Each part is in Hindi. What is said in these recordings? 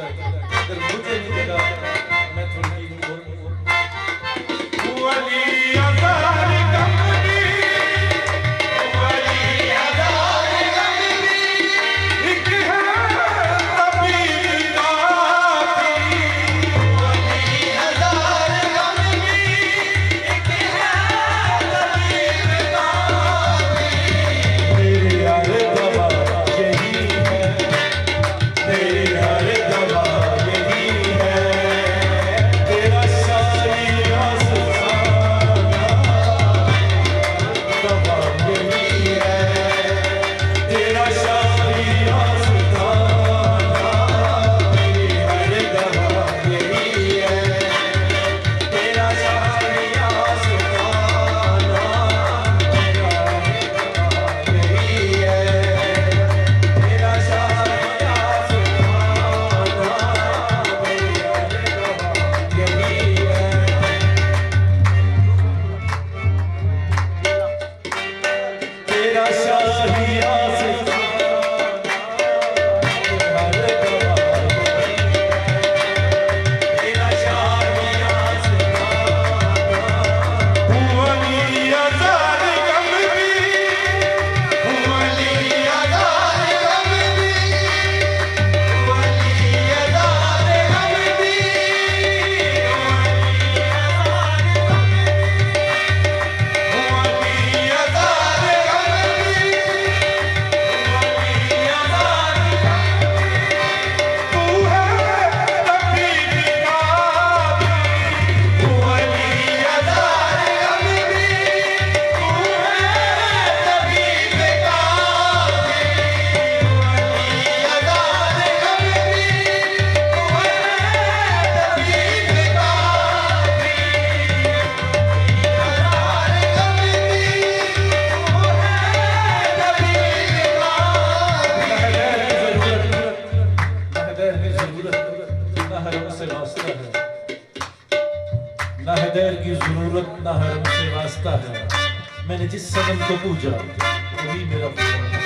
अगर मुझे नहीं देगा मैं थोड़ी ना है दैर की जरूरत ना हरम से वास्ता है। मैंने जिस सनम को पूजा वही मेरा खुदा है।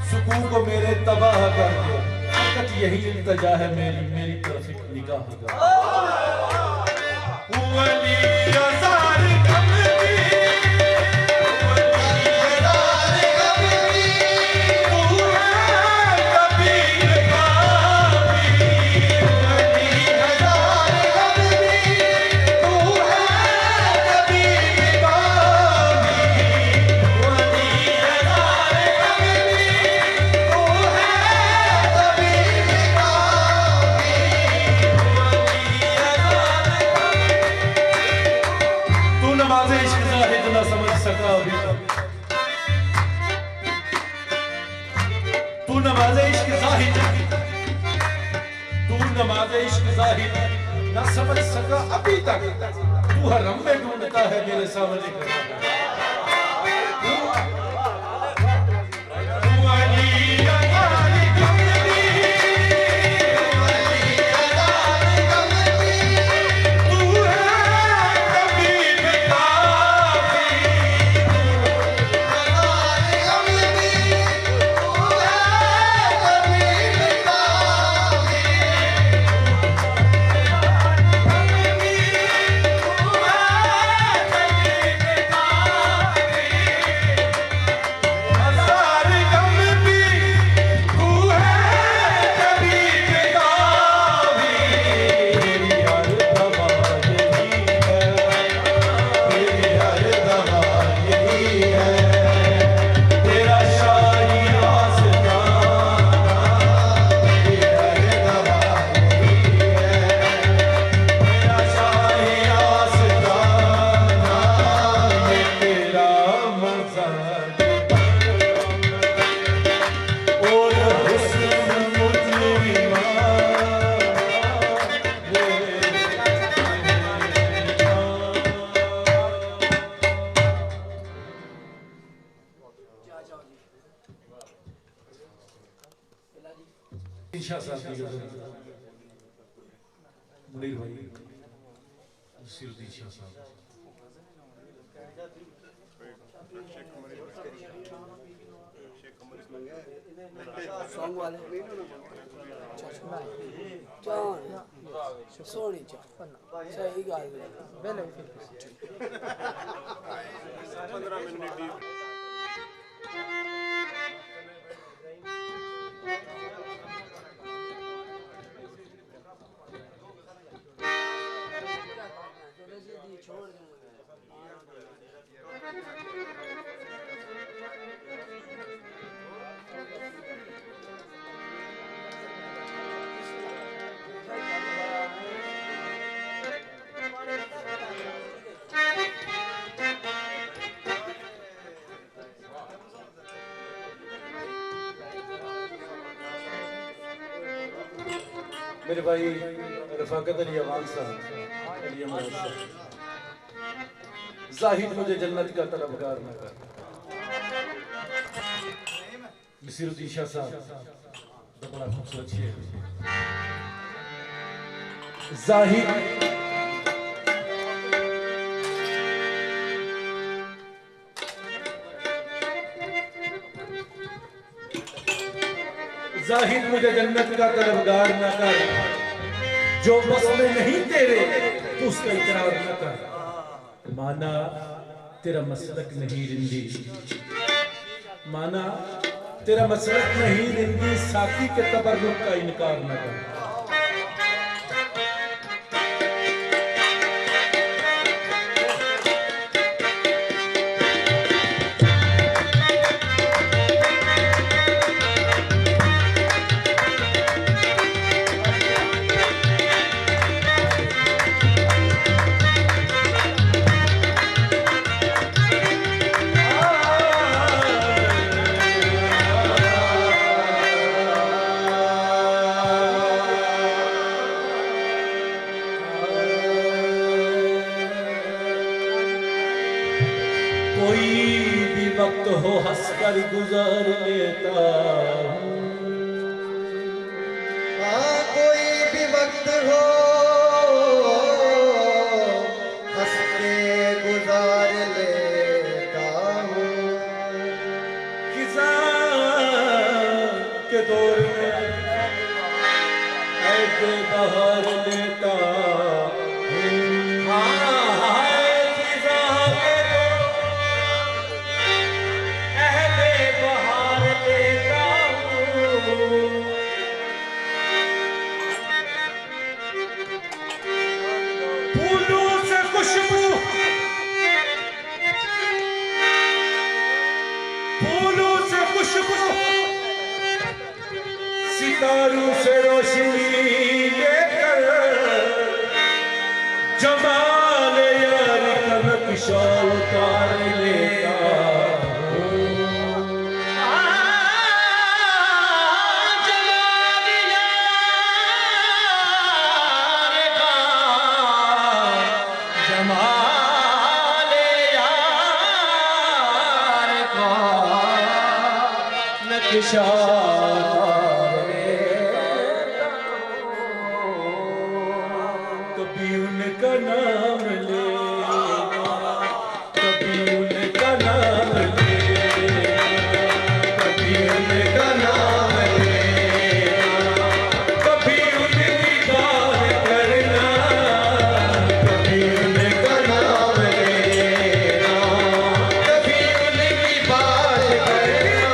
सुकून को मेरे तबाह कर दे। फकत यही इल्तिजा है मेरी मेरी तरफ एक निगाह का। जाहिद ना समझ सका अभी तक, तू हरम में ढूंढता है मेरे सामने खड़ा। मुनीर भाई नसीरुद्दीन शाह साहब, सॉन्ग वाले सोनी सही गल पहले 15 मिनट छोड़ मेरे भाई रफाकत अली अवान साहब, जाहिद मुझे जन्नत का तलबगार न कर। नसीरुद्दीन शाह साहब बड़ा खूबसूरत शेर। जाहिद जाहिद मुझे जन्नत का तलबगार न कर, जो बस में नहीं तेरे तो उसका इकरार न कर। माना तेरा मसलक नहीं रिंदी, माना तेरा मसलक नहीं रिंदी, साकी के तबर्रुक का इनकार न कर। कोई भी वक्त हो हंसकर गुजार लेता हूँ, हाँ कोई भी वक्त हो हंस के गुजार लेता हूँ। खिज़ां के दौर में ऐसे बहार लेता हूँ। सितारों से रोशनी लेकर जमाल यार का नक्शा उतार लेता हूँ। जमाल यार शारे कभी उनका नाम लेना, कभी उनका नाम लेना, कभी उनका नाम लेना, कभी उनकी बात करना, कभी उनका नाम लेना, कभी उनकी बात करना,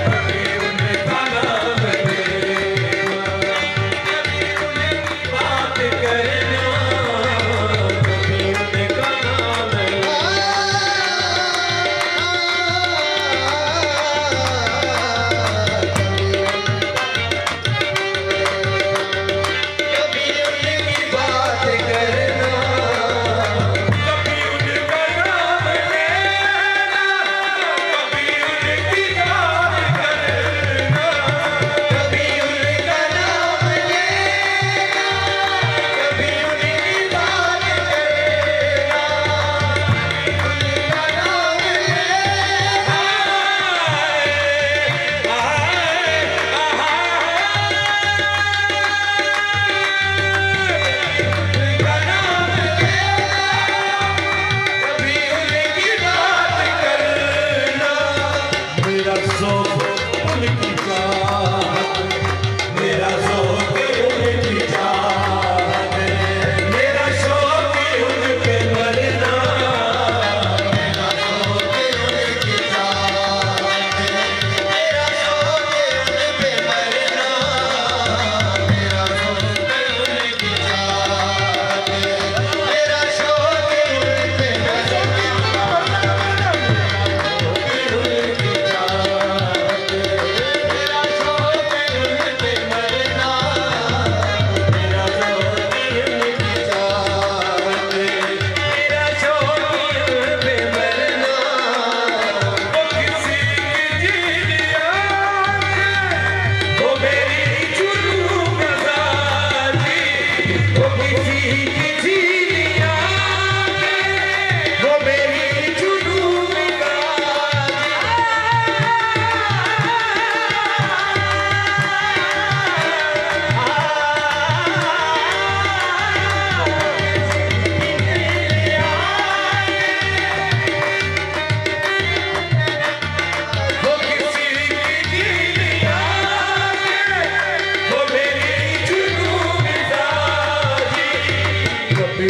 कभी उनका नाम लेना, कभी उनकी बात करना, कभी उनका नाम लेना। कभी उनकी बात करना, कभी उनका नाम लेना, कभी उनकी याद करना, कभी उनका नाम लेना, कभी उनकी बात करना, उनका नाम लेना, उनका नाम लेना, कभी उनकी बात करना। मेरा शौक उनकी चाहत, मेरा शौक उनकी चाहत, मेरा शौक उन पे मरना, मेरा शौक उनकी चाहत, मेरा शौक उन पे मरना, मेरा शौक उनकी चाहत, मेरा शौक उन पे मरना, उनकी चाहत, मेरा शौक उन पे मरना, मेरा शौक उनकी चाहत, मेरा शौक उन पे मरना। वो किसी की जीनिया वो मेरी जुनून मजाजी, वो किसी की जीनिया वो मेरी जुनून वो किसी की जीनिया वो मेरी जुनून मजाजी। कभी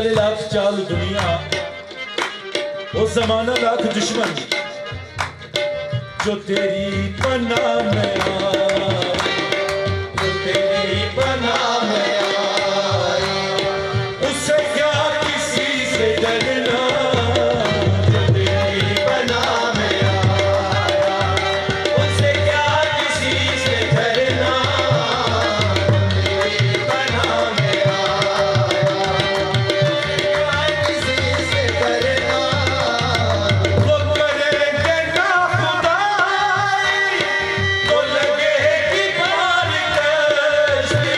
चले लाख चाल दुनिया, वो जमाना लाख दुश्मन, जो तेरी पनाह में आए, जो तेरी पनाह में आए, उससे क्या किसी से डरना, जो तेरी पनाह में आया, उससे क्या किसी से डरना, तेरी पनाह में आया, क्या किसी से डरना, वो करेंगे ना खुदाई, तो लगेगी मार कश्ती,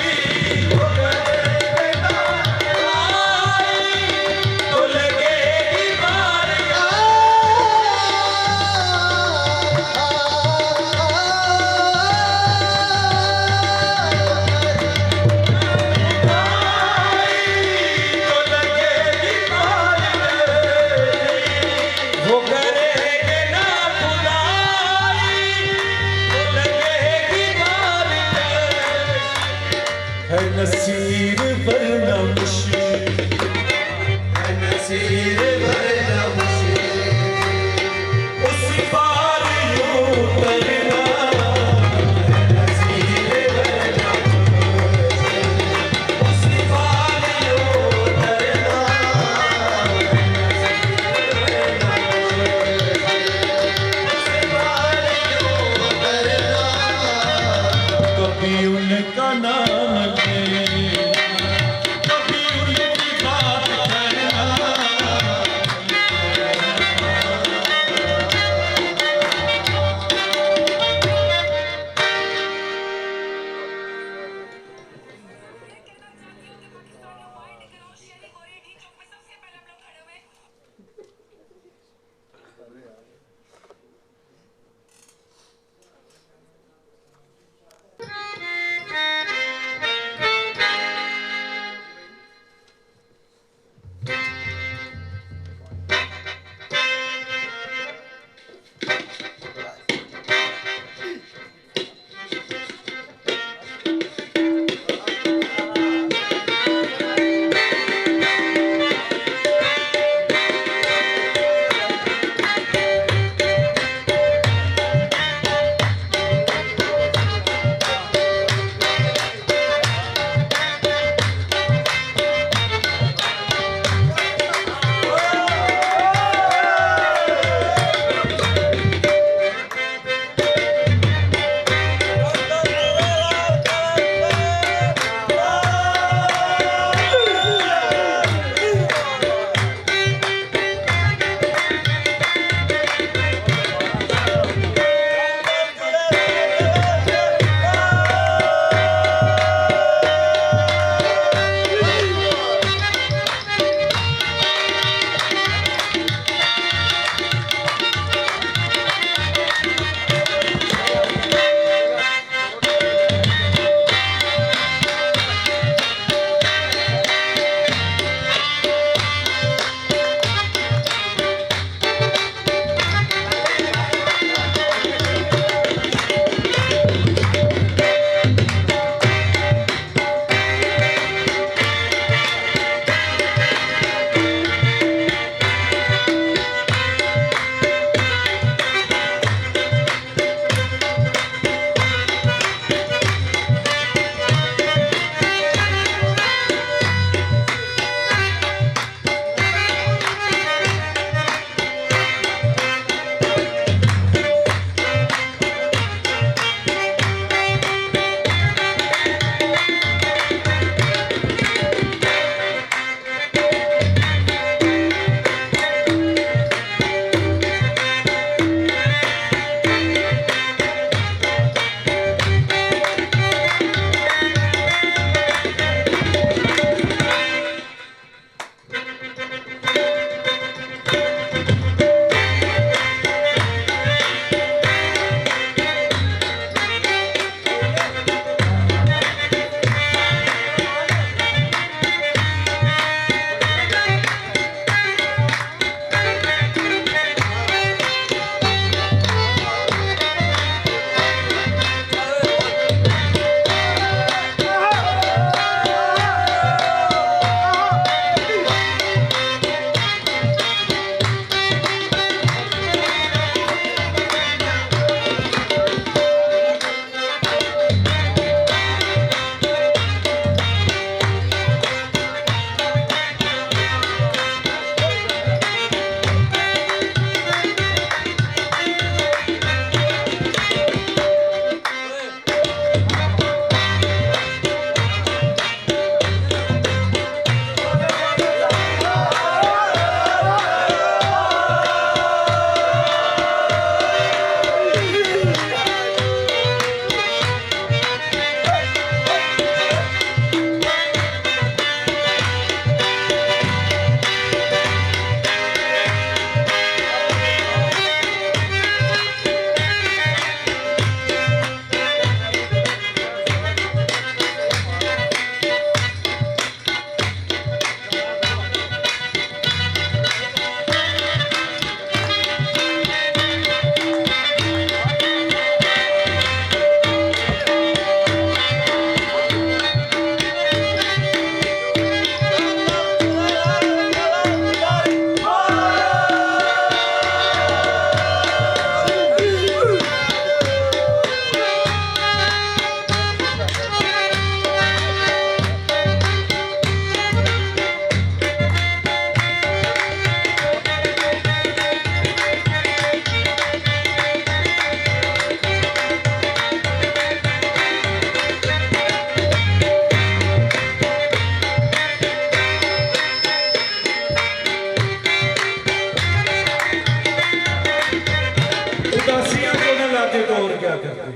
उदासियां को न लाते तो और क्या करते।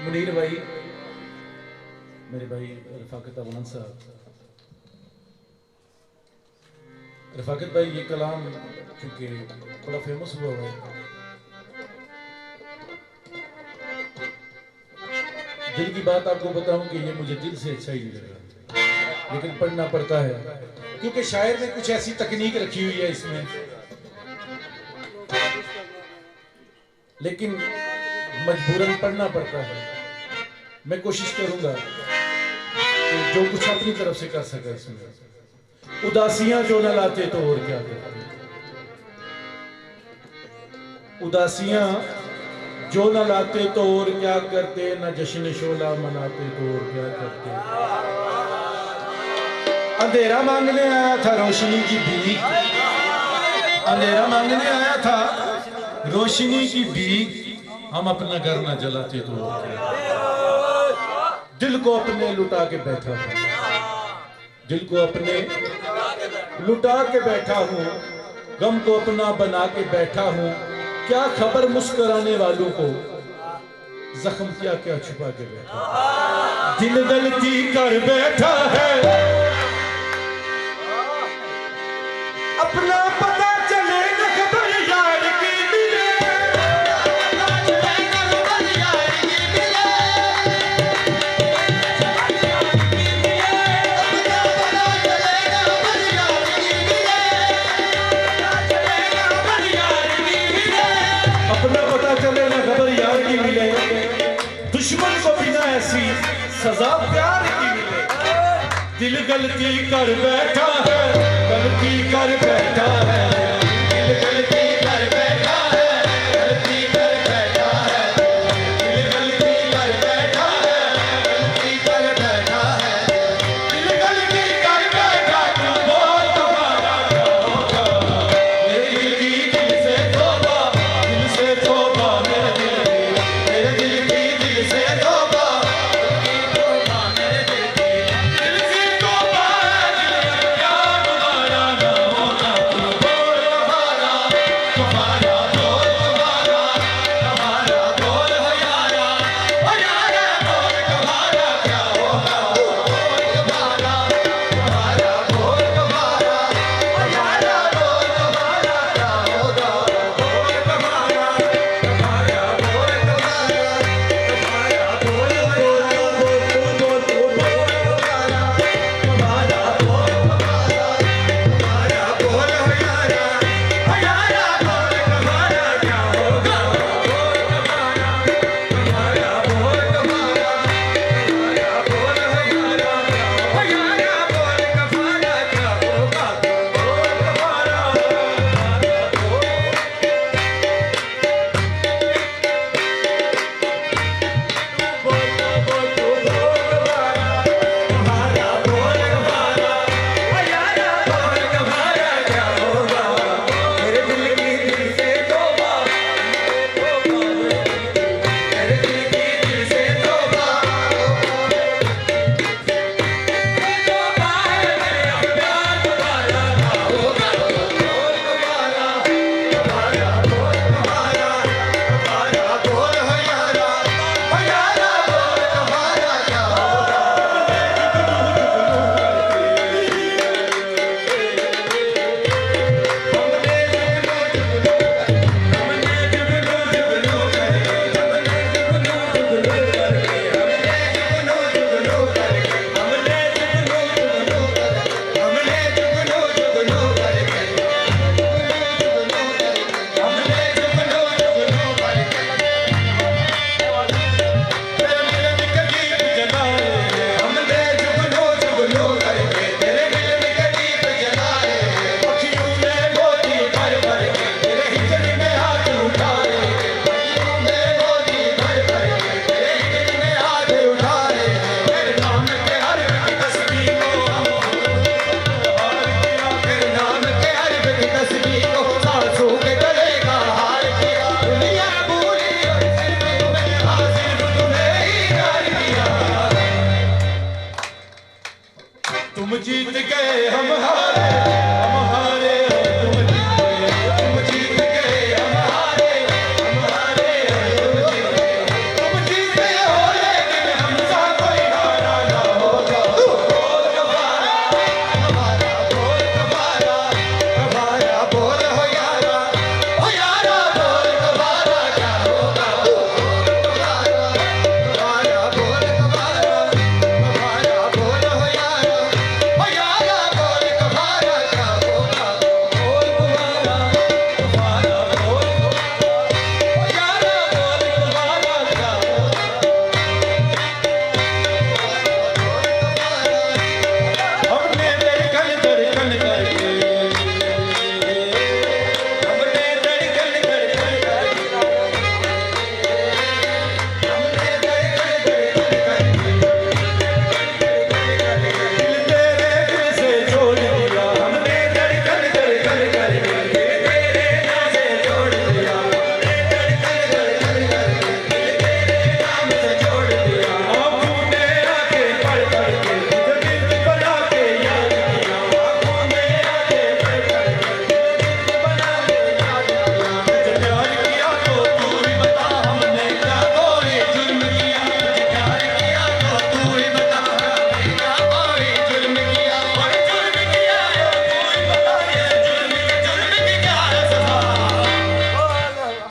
मुनीर भाई, मेरे भाई रफाकत अफगान साहब, रफाकत भाई ये कलाम क्योंकि बड़ा फेमस हुआ है, दिल की बात आपको बताऊं कि ये मुझे दिल से अच्छा ही नहीं लगा, लेकिन पढ़ना पड़ता है क्योंकि शायर ने कुछ ऐसी तकनीक रखी हुई है इसमें, लेकिन मजबूरन पढ़ना पड़ता है। मैं कोशिश करूंगा कि जो कुछ अपनी तरफ से कर सका इसमें। उदासियां जो न लाते तो और क्या करते, उदासियां जो न लाते तो और क्या करते, न जश्न शोला मनाते तो और क्या करते। अंधेरा मांगने आया था रोशनी की भीख, अंधेरा मांगने आया था रोशनी की भीख, हम अपना घर न जलाते तो और क्या। दिल को अपने लुटा के बैठा था, दिल को अपने लुटा के बैठा हूँ, गम को अपना बना के बैठा हूँ। क्या खबर मुस्कुराने वालों को, जख्म क्या क्या छुपा के बैठा। दिल गलती कर बैठा है, अपना पता चले न खबर यार की मिले, अपना पता चले न खबर यार की मिले, दुश्मन को बिना ऐसी सजा प्यार की मिले। दिल गलती कर बैठा है, गलती कर बैठा है, दिल गलती कर बैठा है, गलती कर बैठा है, दिल गलती कर बैठा है, गलती कर बैठा है, दिल गलती कर बैठा। तू बोल तुम्हारा क्या होगा, मेरे दिल की दिल से तौबा, दिल से तौबा, मेरे दिल की दिल से तौबा, मेरे दिल की दिल से तौबा, दिल से तौबा, दिल का क्या दोबारा ना होना। तू बोल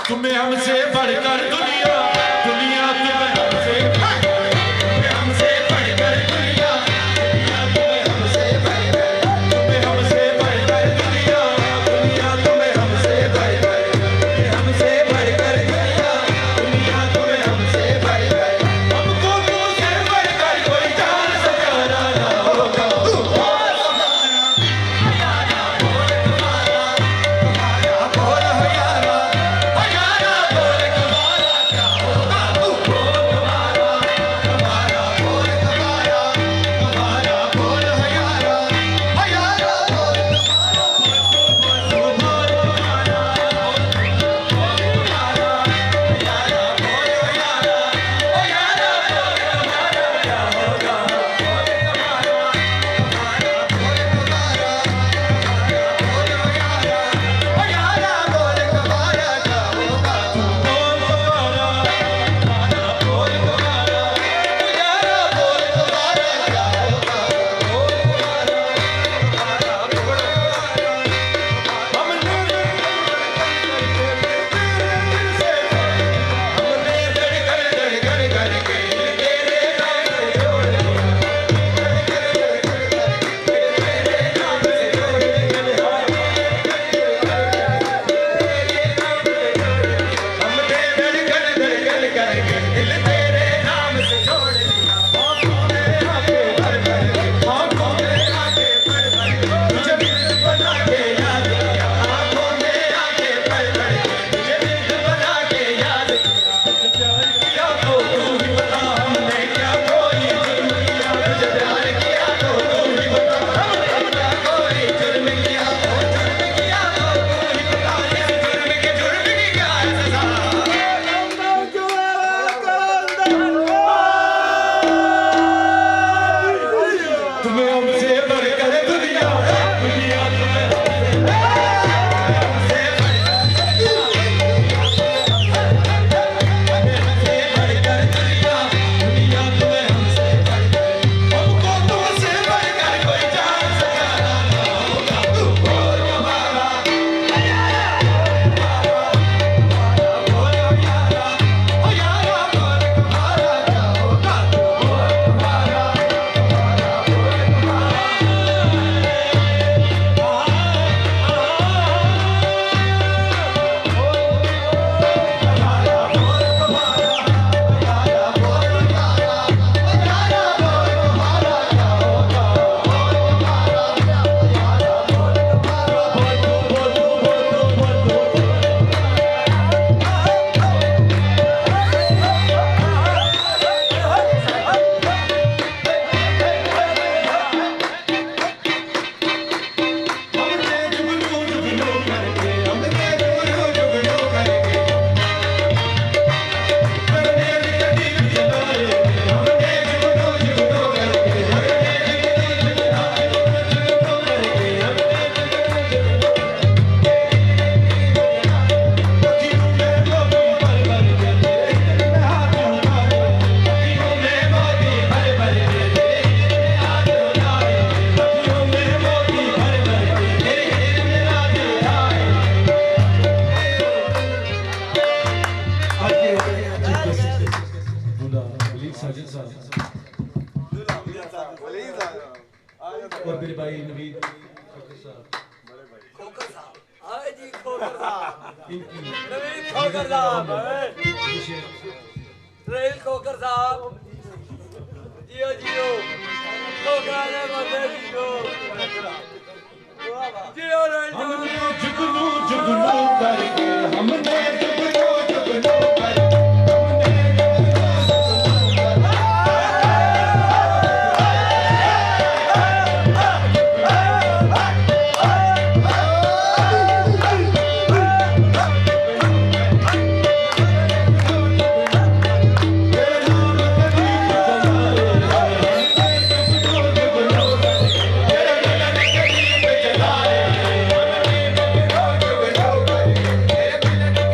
तुम्हें हमसे बढ़कर दुनिया दुनिया तुम्हें हमसे बढ़कर दुनिया तुम्हें हमसे बढ़कर तुम्हें हमसे बढ़कर दुनिया दुनिया तुम्हें हमसे बढ़कर हमसे बढ़कर दुनिया दुनिया तुम्हें हमसे बढ़कर हमको तुमसे बढ़कर कोई जान सकारा ना होगा बोल हो यारा हजारा बोल तुम्हारा क्या होगा तू बोल तुम्हारा बोल तुम्हारा बोल हो यारा हजारा बोल हजारा बोल तुम्हारा क्या होगा तू हजारा बोल तुम्हारा क्या होगा हमने धड़कन धड़कन करके तेरे नाम से जोड़ लिया तेरे नाम से जोड़ लिया हमने धड़कन धड़कन करके दिल तेरे नाम से जोड़ लिया आँखों में आके भर भर के आँखों में आके भर भर के तुझे दिल बना के याद किया आँखों में आके भर भर के तुझे दिल बना के याद किया तो तू ही बता हमने क्या कोई जुर्म किया तुझे प्यार किया तो तू ही बता हमने क्या कोई जुर्म किया तो तू ही बता इस जुर्म की क्या सजा तुम्हें हमसे बढ़कर दुनिया दुनिया तुम्हें हमको तुमसे बढ़कर कोई जान सकारा ना होगा तू बोल तुम्हारा बोल हो यारा बोल तुम्हारा क्या होगा तू बोल तुम्हारा और मेरे भाई नवीद खोकर साहब आए जी खोकर साहब इनकी नवीन खोकर साहब विशेष रेल खोकर साहब जियो जियो खोकर ने बंदे जियो जियो रेल हमने जुगनू जुगनू करके हमने जुगनू जुगनू करके तेरे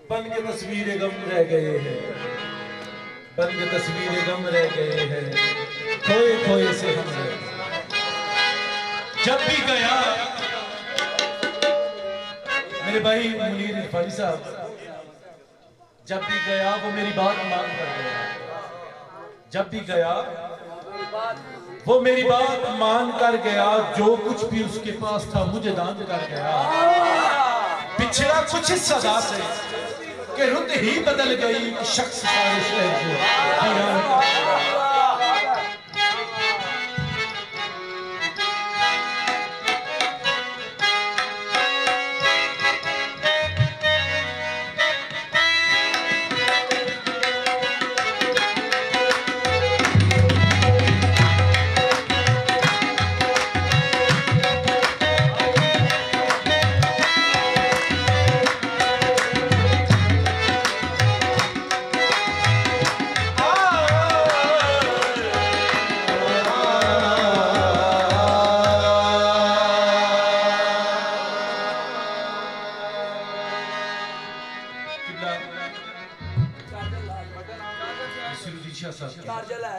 बन के तस्वीर गम रह गए हैं, बन के तस्वीर गम रह गए हैं, खोए खोए से हम रह गए। जब भी गया मेरे भाई मुनीर इरफानी साहब, जब भी गया वो मेरी बात मान कर गया। जब भी गया वो मेरी बात मान कर गया, जो कुछ भी उसके पास था मुझे दान कर गया। पिछड़ा कुछ इस सदा से कि रुत ही बदल गई, शख्स सारे शहर को हैरान कर गया।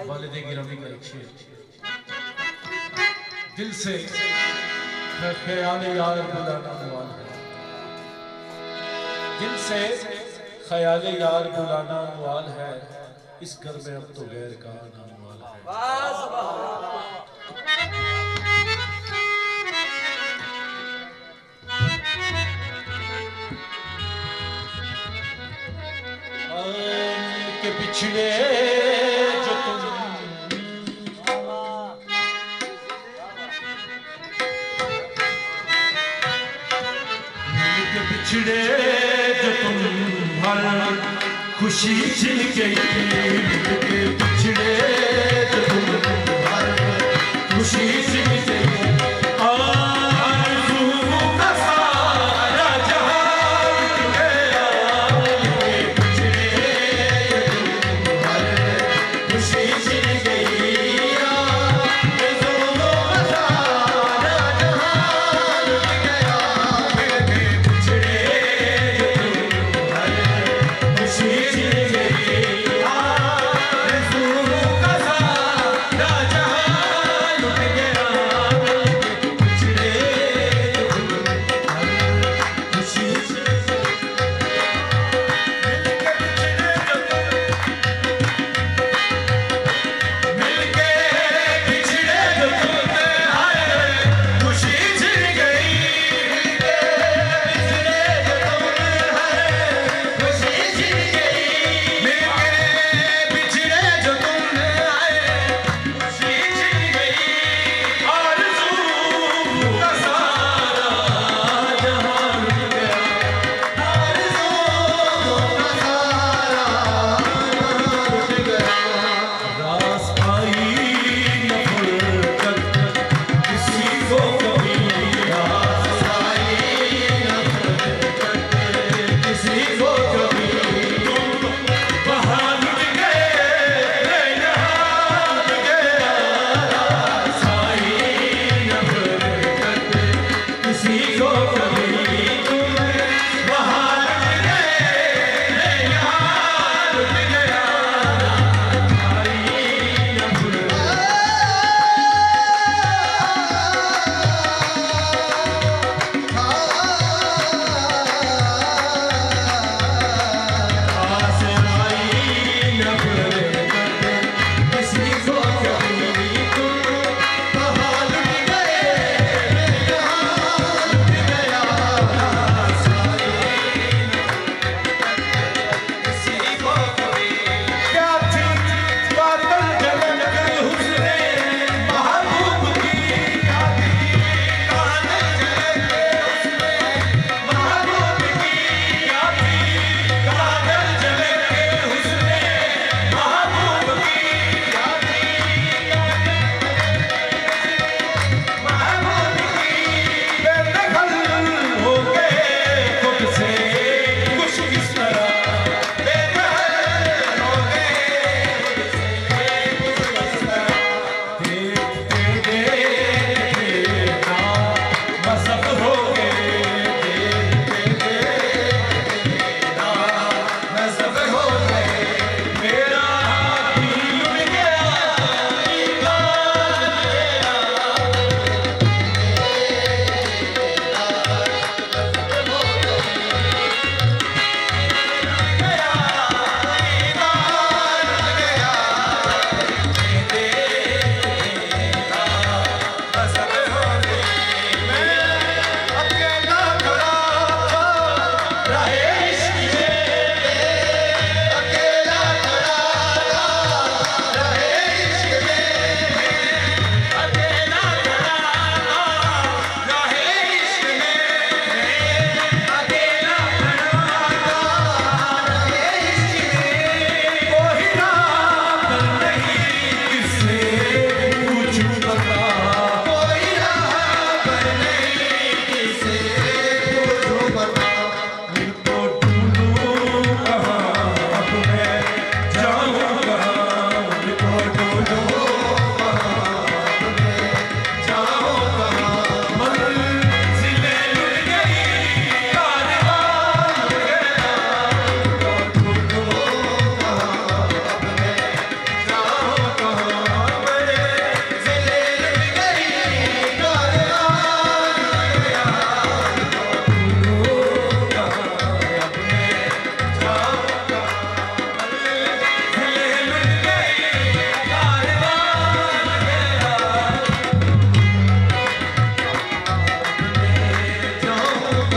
वालिदे गिरामी का एक शेर, दिल से ख्याल यार बुलाना मुआल है, दिल से ख्याल यार बुलाना मुआल है, इस घर में अब तो गैर का आना मुआल है। के पिछड़े जो तुम के पिछड़े जो तुम हर खुशी छिन गई, के पिछड़े जो तुम हर खुशी छिन गई।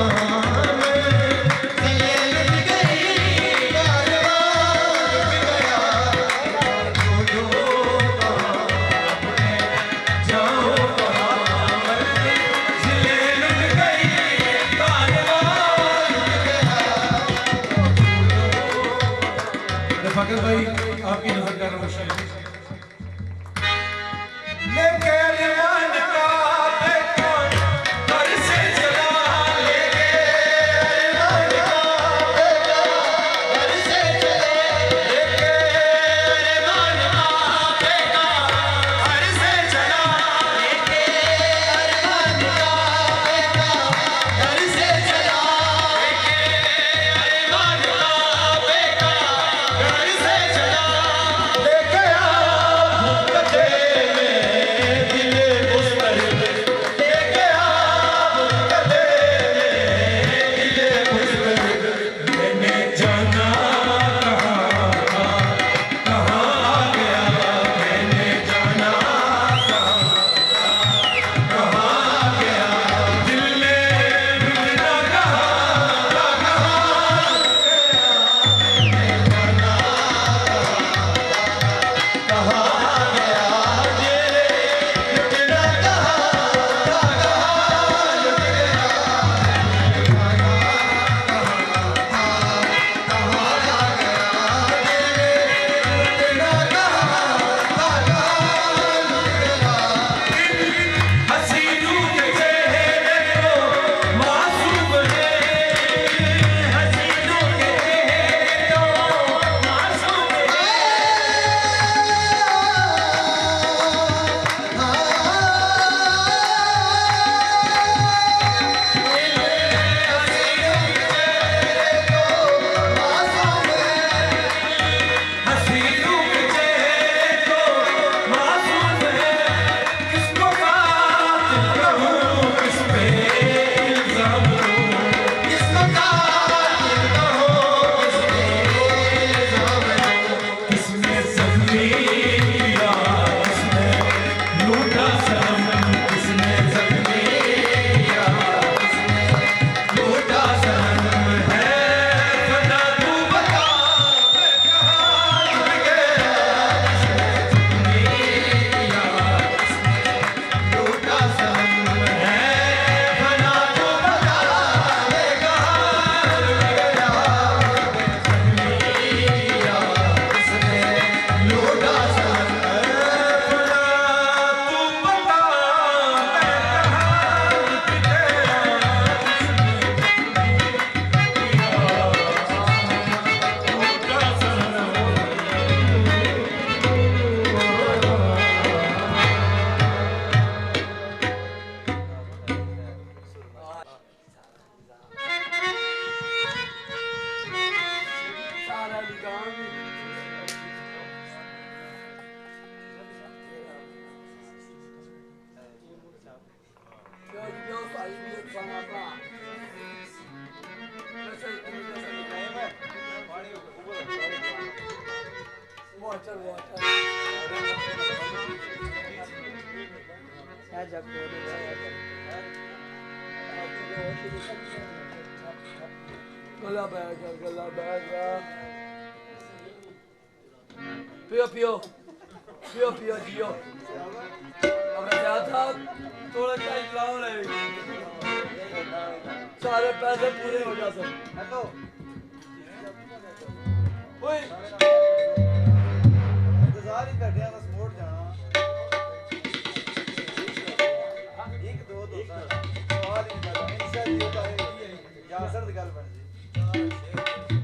कहाँ मैं दिले लग गई कारवां लुट गया ढूंढो कहाँ अपने जाओ कहाँ दिले लग गई कारवां लुट गया। रफाकत भाई आपकी नजर का रोशन लेके अरमान का पैगाम घर से चला लेके अरमान का पैगाम घर से चला लेके अरमान का पैगाम घर से चला लेके अरमान का पैगाम घर से चला लेके अरमान का पैगाम घर से चला लेके आ कदे Water. गला बैठा पियो जियो अब था थोड़ा टाइम लाओ रहे सारे पैसे पूरे हो जाते ओए इंतजार ही कर रहा बस मोड़ जाना एक दो सवाल ही कर इनसे ये यासर गल बन जी